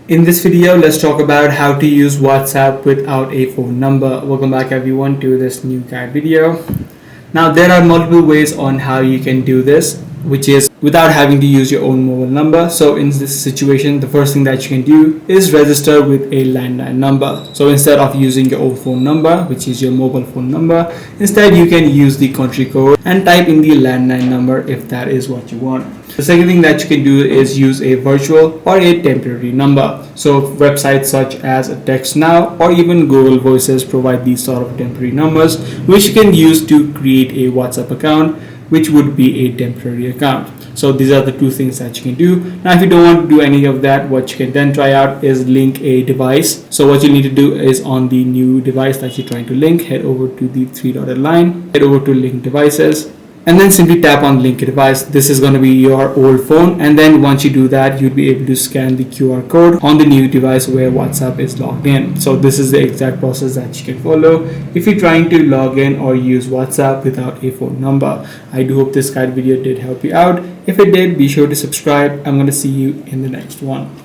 In this video, let's talk about how to use WhatsApp without a phone number. Welcome back everyone to this new guide video. Now there are multiple ways on how you can do this, which is without having to use your own mobile number. So in this situation, the first thing that you can do is register with a landline number. So instead of using your own phone number, which is your mobile phone number, instead you can use the country code and type in the landline number if that is what you want. The second thing that you can do is use a virtual or a temporary number. So websites such as TextNow or even Google Voices provide these sort of temporary numbers, which you can use to create a WhatsApp account, which would be a temporary account. So these are the two things that you can do. Now if you don't want to do any of that, what you can then try out is link a device. So what you need to do is on the new device that you're trying to link, head over to the three-dotted line, head over to link devices, and then simply tap on link a device. This is going to be your old phone, and then once you do that, you'll be able to scan the QR code on the new device where WhatsApp is logged in. So this is the exact process that you can follow if you're trying to log in or use WhatsApp without a phone number. I do hope this guide video did help you out. If it did, be sure to subscribe. I'm going to see you in the next one.